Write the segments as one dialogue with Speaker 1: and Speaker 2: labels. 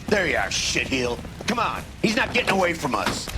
Speaker 1: There you are, shitheel. Come on, he's not getting away from us.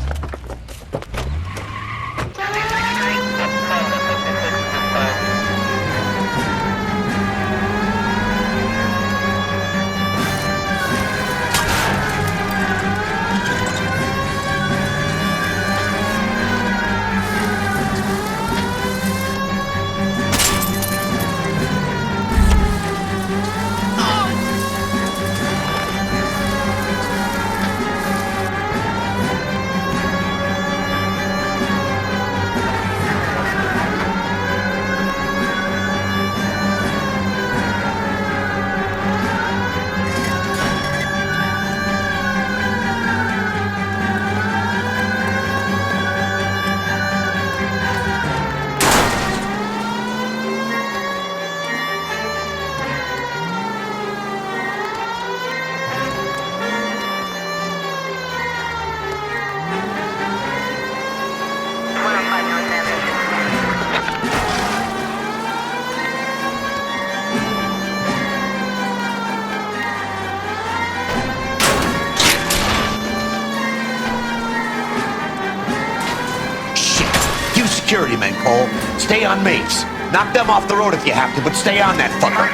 Speaker 1: Security men, Cole. Stay on mates. Knock them off the road if you have to, but stay on that fucker.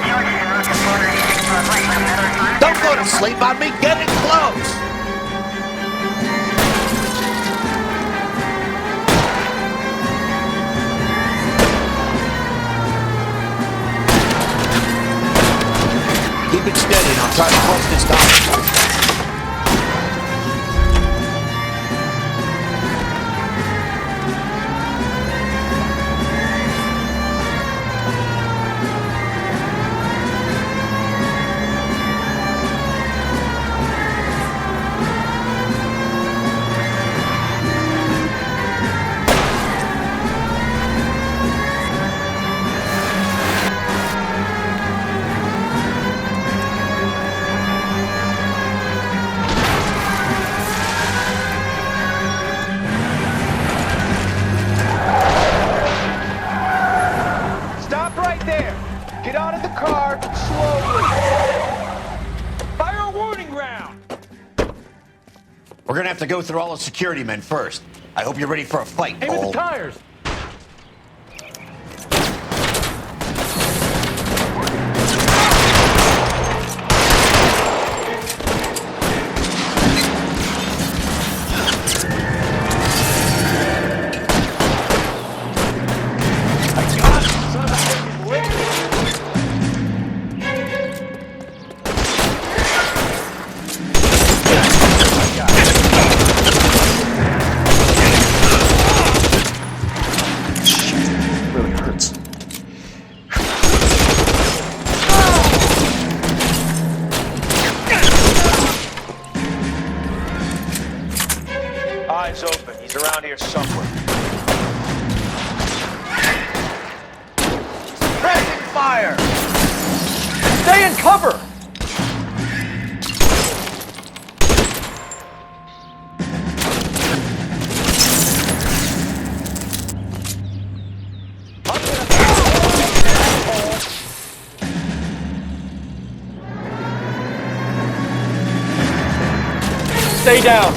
Speaker 1: Don't go to sleep on me. Get it close. Keep it steady and I'll try to close this down. We're gonna have to go through all the security men first. I hope you're ready for a fight, Cole.
Speaker 2: Aim at the tires!
Speaker 3: Eyes open. He's around here somewhere.
Speaker 1: Rapid fire!
Speaker 2: Stay in cover! Stay down!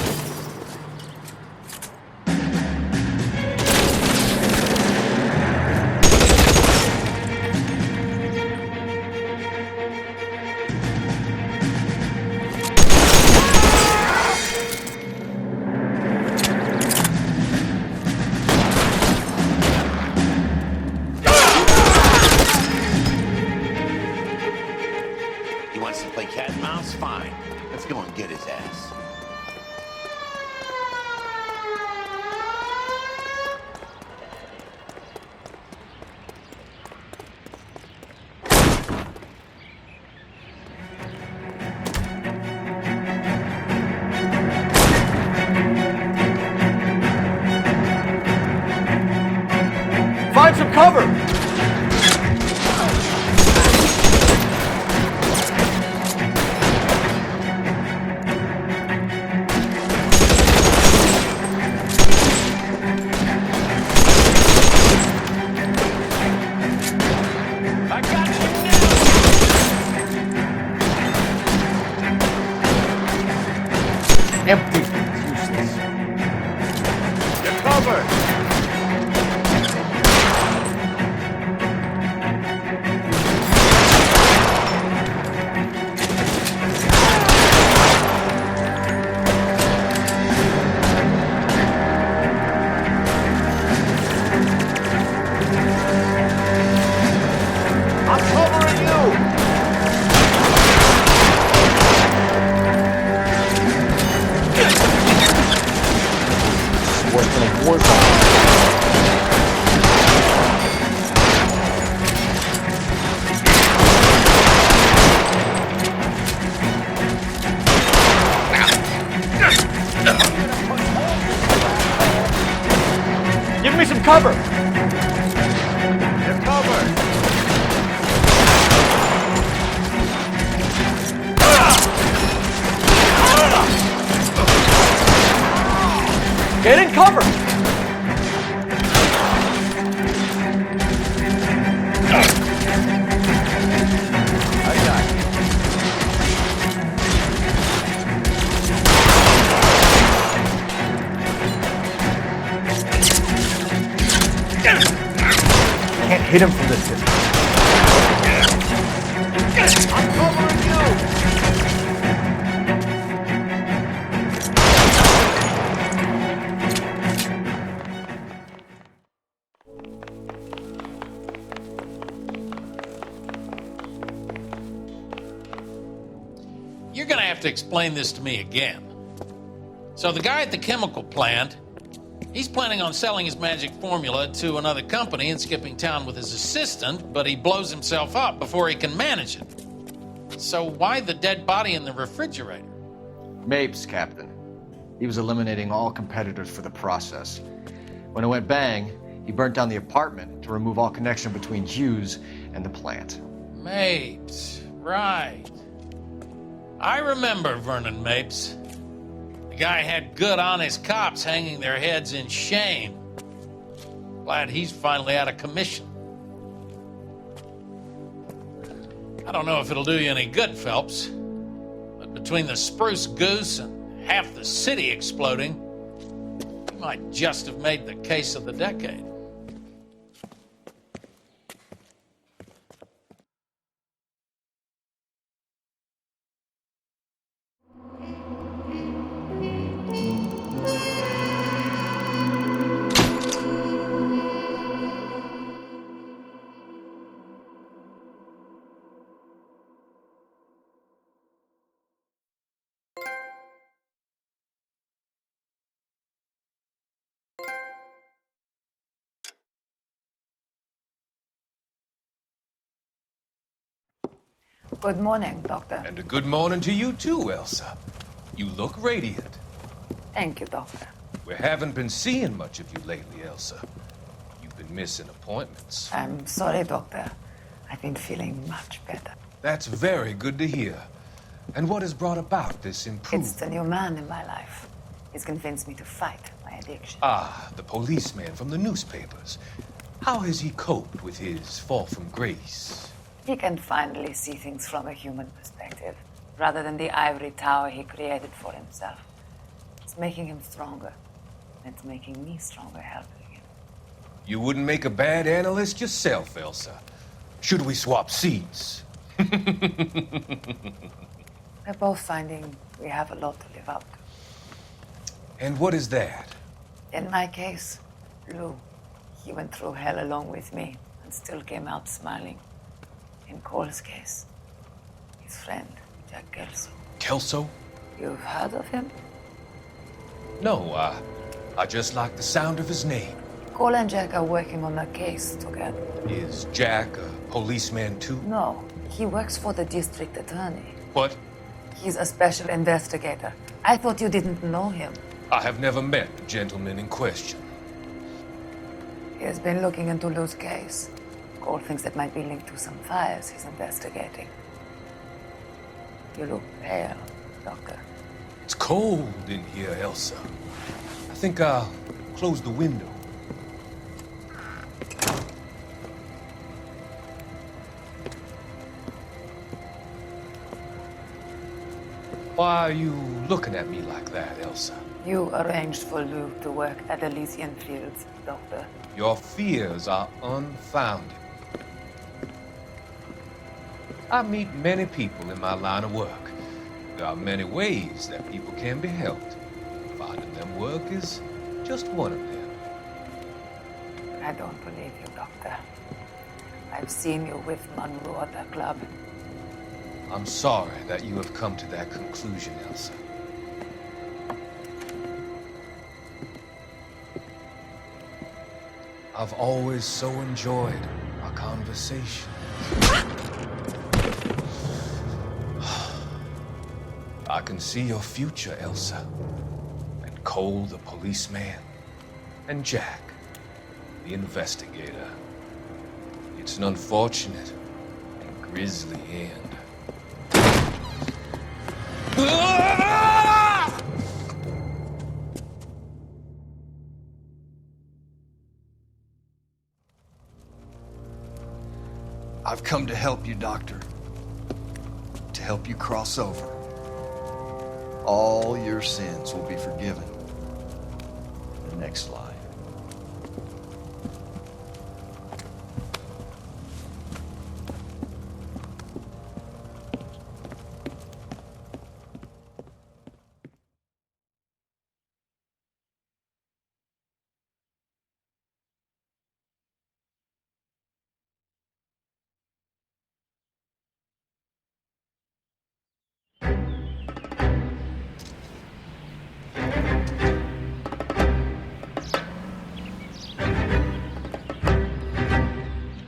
Speaker 1: He wants to play cat and mouse? Fine. Let's go and get his ass.
Speaker 2: Find some cover! empty. It's useless.
Speaker 3: You're covered!
Speaker 2: I'm covering you! It's worse than a war zone. Give me some cover!
Speaker 3: You're covered!
Speaker 2: Get in cover!
Speaker 3: I got you.
Speaker 2: Can't hit him from this distance. I'm covering you!
Speaker 4: You're gonna have to explain this to me again. So the guy at the chemical plant, he's planning on selling his magic formula to another company and skipping town with his assistant, but he blows himself up before he can manage it. So why the dead body in the refrigerator?
Speaker 5: Mapes, Captain. He was eliminating all competitors for the process. When it went bang, he burnt down the apartment to remove all connection between Hughes and the plant.
Speaker 4: Mapes, right. I remember Vernon Mapes. The guy had good, honest cops hanging their heads in shame. Glad he's finally out of commission. I don't know if it'll do you any good, Phelps, but between the spruce goose and half the city exploding, you might just have made the case of the decade.
Speaker 6: Good morning, Doctor.
Speaker 7: And a good morning to you too, Elsa. You look radiant.
Speaker 6: Thank you, Doctor.
Speaker 7: We haven't been seeing much of you lately, Elsa. You've been missing appointments.
Speaker 6: I'm sorry, Doctor. I've been feeling much better.
Speaker 7: That's very good to hear. And what has brought about this
Speaker 6: It's
Speaker 7: improvement?
Speaker 6: the new man in my life. He's convinced me to fight my addiction.
Speaker 7: Ah, the policeman from the newspapers. How has he coped with his fall from grace?
Speaker 6: He can finally see things from a human perspective, rather than the ivory tower he created for himself. It's making him stronger. It's making me stronger helping him.
Speaker 7: You wouldn't make a bad analyst yourself, Elsa. Should we swap seats?
Speaker 6: We're both finding we have a lot to live up to.
Speaker 7: And what is that?
Speaker 6: In my case, Lou, he went through hell along with me and still came out smiling. In Cole's case, his friend, Jack Kelso.
Speaker 7: Kelso?
Speaker 6: You've heard of him?
Speaker 7: No, I just like the sound of his name.
Speaker 6: Cole and Jack are working on a case together.
Speaker 7: Is Jack a policeman too?
Speaker 6: No, he works for the district attorney.
Speaker 7: What?
Speaker 6: He's a special investigator. I thought you didn't know him.
Speaker 7: I have never met the gentleman in question.
Speaker 6: He has been looking into Lou's case. Cole thinks that might be linked to some fires he's investigating. You look pale, Doctor.
Speaker 7: It's cold in here, Elsa. I think I'll close the window. Why are you looking at me like that, Elsa?
Speaker 6: You arranged for Luke to work at Elysian Fields, Doctor.
Speaker 7: Your fears are unfounded. I meet many people in my line of work. There are many ways that people can be helped. Finding them work is just one of them.
Speaker 6: I don't believe you, Doctor. I've seen you with Monroe at the club.
Speaker 7: I'm sorry that you have come to that conclusion, Elsa. I've always so enjoyed our conversation. I can see your future, Elsa. And Cole, the policeman. And Jack, the investigator. It's an unfortunate and grisly end.
Speaker 5: I've come to help you, Doctor. To help you cross over. All your sins will be forgiven. The next slide.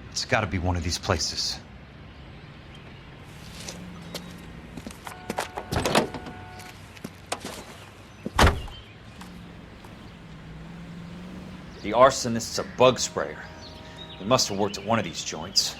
Speaker 8: It's got to be one of these places.
Speaker 9: The arsonist's a bug sprayer. He must have worked at one of these joints.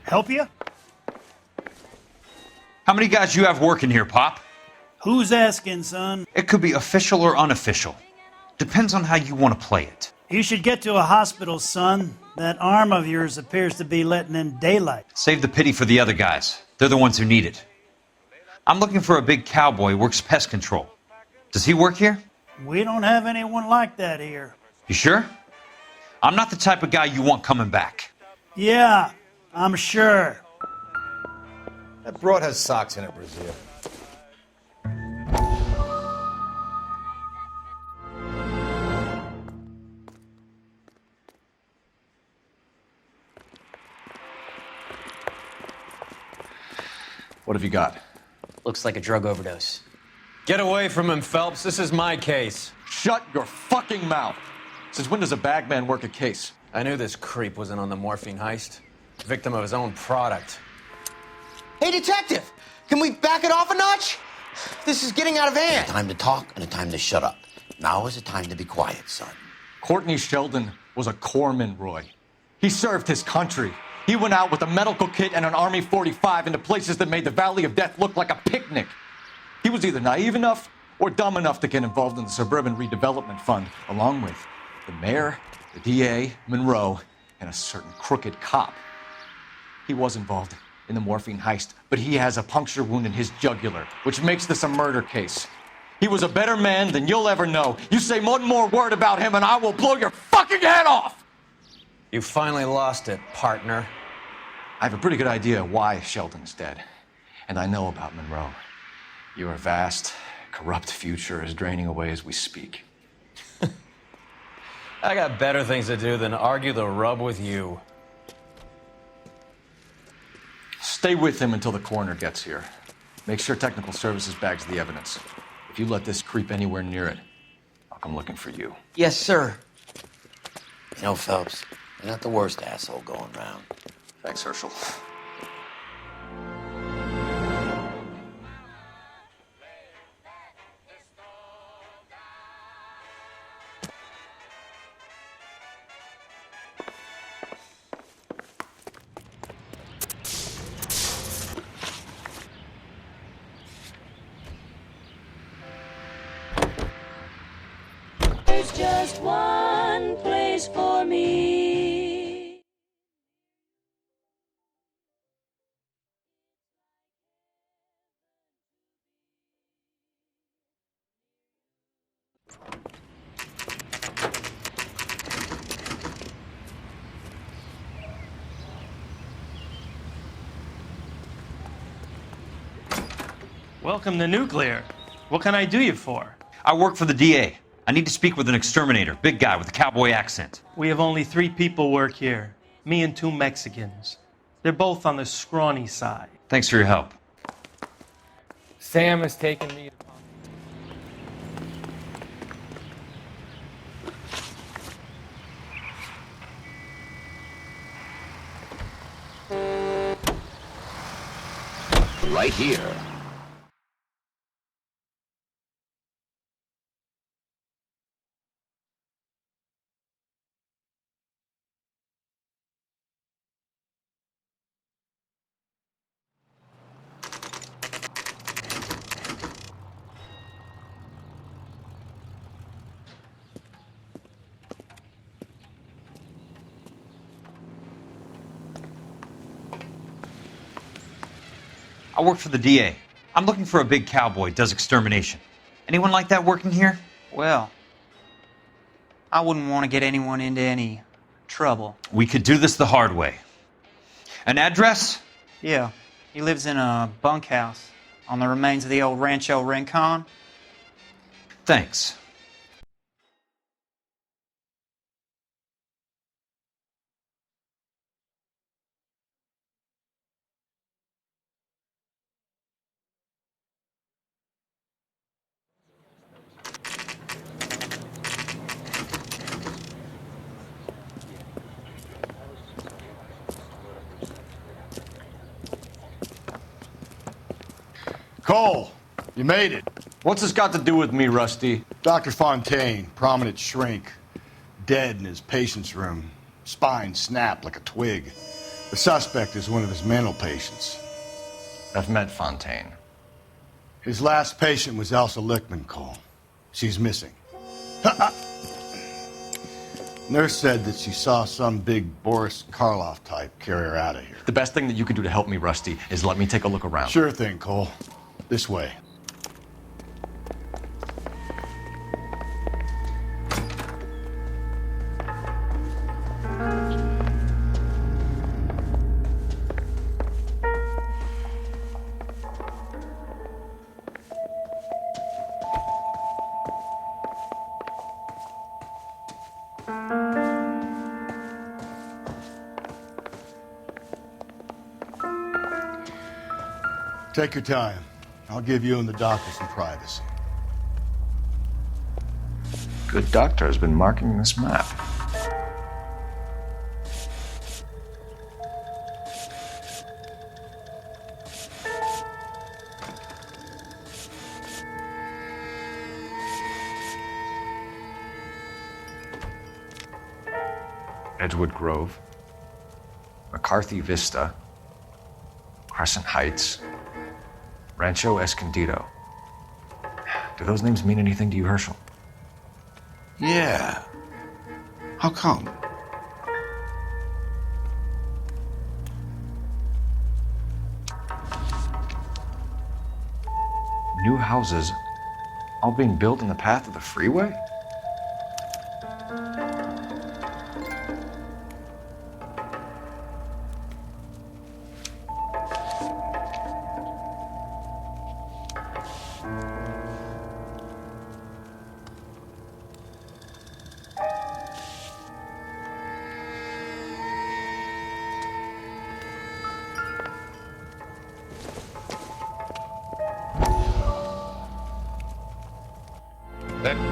Speaker 10: Help you?
Speaker 8: How many guys you have working here, Pop?
Speaker 10: Who's asking, son?
Speaker 8: It could be official or unofficial. Depends on how you want to play it.
Speaker 10: You should get to a hospital, son. That arm of yours appears to be letting in daylight.
Speaker 8: Save the pity for the other guys. They're the ones who need it. I'm looking for a big cowboy who works pest control. Does he work here?
Speaker 10: We don't have anyone like that here.
Speaker 8: You sure? I'm not the type of guy you want coming back.
Speaker 10: Yeah, I'm sure.
Speaker 3: That broad has socks in it, Brazil.
Speaker 2: What have you got?
Speaker 11: Looks like a drug overdose.
Speaker 3: Get away from him, Phelps. This is my case.
Speaker 2: Shut your fucking mouth! Since when does a bagman work a case?
Speaker 3: I knew this creep wasn't on the morphine heist. Victim of his own product.
Speaker 11: Hey, detective! Can we back it off a notch? This is getting out of hand.
Speaker 1: A time to talk and a time to shut up. Now is the time to be quiet, son.
Speaker 2: Courtney Sheldon was a corpsman, Roy. He served his country. He went out with a medical kit and an Army 45 into places that made the Valley of Death look like a picnic. He was either naive enough or dumb enough to get involved in the Suburban Redevelopment Fund, along with the mayor, the DA, Monroe, and a certain crooked cop. He was involved in the morphine heist, but he has a puncture wound in his jugular, which makes this a murder case. He was a better man than you'll ever know. You say one more word about him and I will blow your fucking head off!
Speaker 3: You finally lost it, partner.
Speaker 2: I have a pretty good idea why Sheldon's dead. And I know about Monroe. Your vast, corrupt future is draining away as we speak.
Speaker 3: I got better things to do than argue the rub with you.
Speaker 2: Stay with him until the coroner gets here. Make sure technical services bags the evidence. If you let this creep anywhere near it, I'll come looking for you.
Speaker 11: Yes, sir.
Speaker 1: You know, Phelps, you're not the worst asshole going round.
Speaker 2: Thanks, Herschel.
Speaker 12: There's just one place for me.
Speaker 13: Welcome to Nuclear. What can I do you for?
Speaker 8: I work for the DA. I need to speak with an exterminator, big guy with a cowboy accent.
Speaker 13: We have only 3 people work here. Me and 2 Mexicans. They're both on the scrawny side.
Speaker 8: Thanks for your help.
Speaker 14: Sam has taken me.
Speaker 1: Right here.
Speaker 8: I work for the DA. I'm looking for a big cowboy, does extermination. Anyone like that working here?
Speaker 15: Well, I wouldn't want to get anyone into any trouble.
Speaker 8: We could do this the hard way. An address?
Speaker 15: Yeah, he lives in a bunkhouse on the remains of the old Rancho Rincon.
Speaker 8: Thanks.
Speaker 16: Cole, you made it.
Speaker 2: What's this got to do with me, Rusty?
Speaker 16: Dr. Fontaine, prominent shrink, dead in his patient's room. Spine snapped like a twig. The suspect is one of his mental patients.
Speaker 5: I've met Fontaine.
Speaker 16: His last patient was Elsa Lichtman, Cole. She's missing. Nurse said that she saw some big Boris Karloff type carry her out of here.
Speaker 2: The best thing that you can do to help me, Rusty, is let me take a look around.
Speaker 16: Sure thing, Cole. This way. Take your time. I'll give you and the doctor some privacy.
Speaker 5: Good doctor has been marking this map. Edgewood Grove, McCarthy Vista, Crescent Heights, Rancho Escondido. Do those names mean anything to you, Herschel?
Speaker 1: Yeah. How come?
Speaker 5: New houses all being built in the path of the freeway?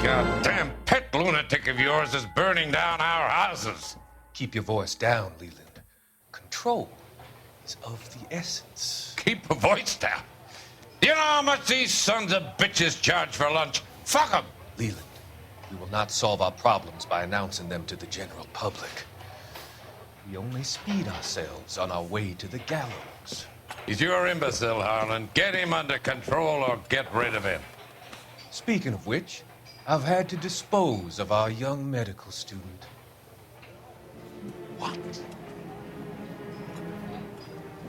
Speaker 14: goddamn pet lunatic of yours is burning down our houses.
Speaker 7: Keep your voice down, Leland. Control is of the essence.
Speaker 14: Keep your voice down. You know how much these sons of bitches charge for lunch? Fuck them.
Speaker 7: Leland, we will not solve our problems by announcing them to the general public. We only speed ourselves on our way to the gallows.
Speaker 14: He's your imbecile, Harlan. Get him under control or get rid of him.
Speaker 7: Speaking of which, I've had to dispose of our young medical student.
Speaker 14: What?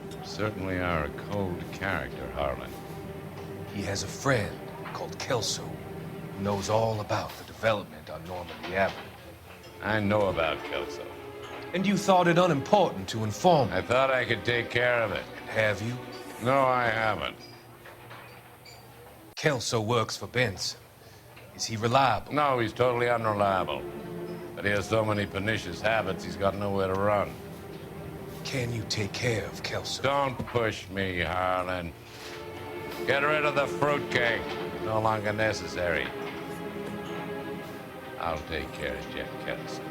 Speaker 14: You certainly are a cold character, Harlan.
Speaker 7: He has a friend called Kelso who knows all about the development on Normandy Avenue.
Speaker 14: I know about Kelso.
Speaker 7: And you thought it unimportant to inform me.
Speaker 14: I thought I could take care of it.
Speaker 7: And have you?
Speaker 14: No, I haven't.
Speaker 7: Kelso works for Benson. Is he reliable?
Speaker 14: No, he's totally unreliable. But he has so many pernicious habits, he's got nowhere to run.
Speaker 7: Can you take care of Kelso?
Speaker 14: Don't push me, Harlan. Get rid of the fruitcake. No longer necessary. I'll take care of Jack Kelso.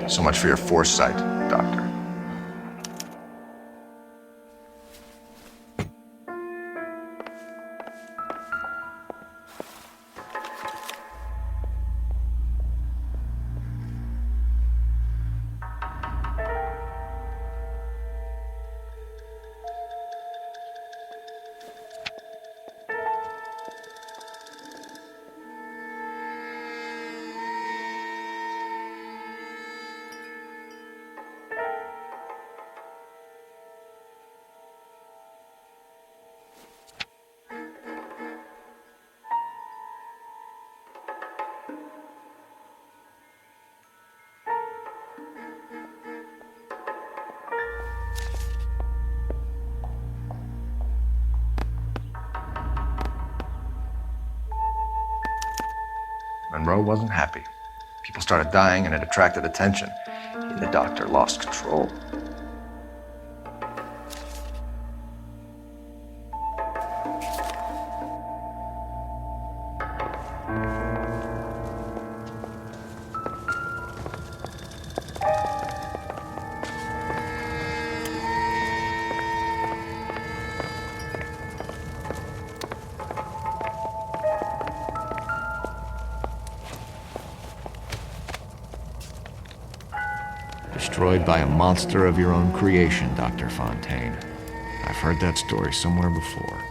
Speaker 5: So much for your foresight, Doctor. Monroe wasn't happy. People started dying and it attracted attention. The doctor lost control. Destroyed by a monster of your own creation, Dr. Fontaine. I've heard that story somewhere before.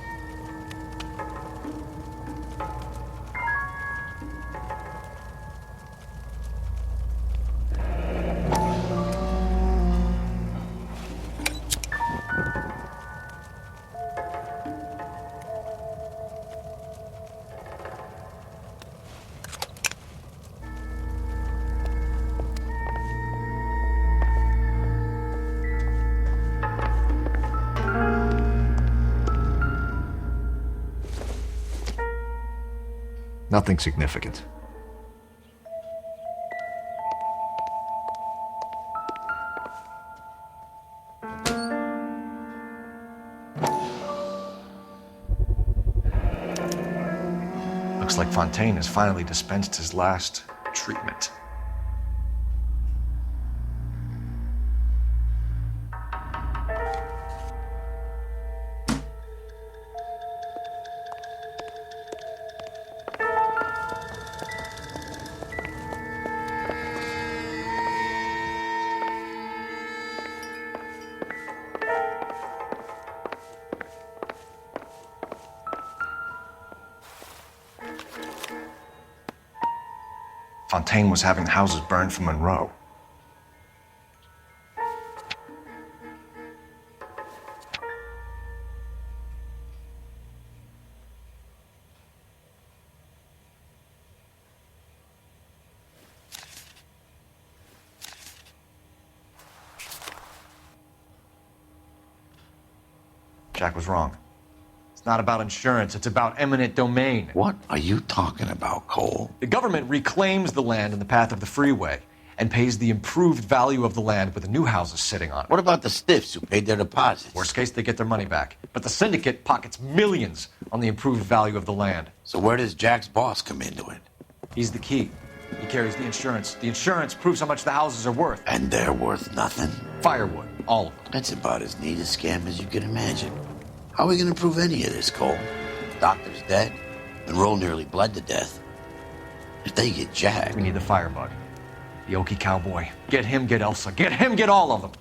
Speaker 5: Nothing significant. Looks like Fontaine has finally dispensed his last treatment. Fontaine was having houses burned for Monroe. Jack was wrong. It's not about insurance, it's about eminent domain.
Speaker 1: What are you talking about, Cole?
Speaker 5: The government reclaims the land in the path of the freeway and pays the improved value of the land with the new houses sitting on it.
Speaker 1: What about the stiffs who paid their deposits?
Speaker 5: Worst case, they get their money back. But the syndicate pockets millions on the improved value of the land.
Speaker 1: So where does Jack's boss come into it?
Speaker 5: He's the key. He carries the insurance. The insurance proves how much the houses are worth.
Speaker 1: And they're worth nothing?
Speaker 5: Firewood, all of them.
Speaker 1: That's about as neat a scam as you can imagine. How are we going to prove any of this, Cole? Doctor's dead. Monroe nearly bled to death. If they get Jack...
Speaker 5: We need the firebug. The Okie cowboy. Get him, get Elsa. Get him, get all of them.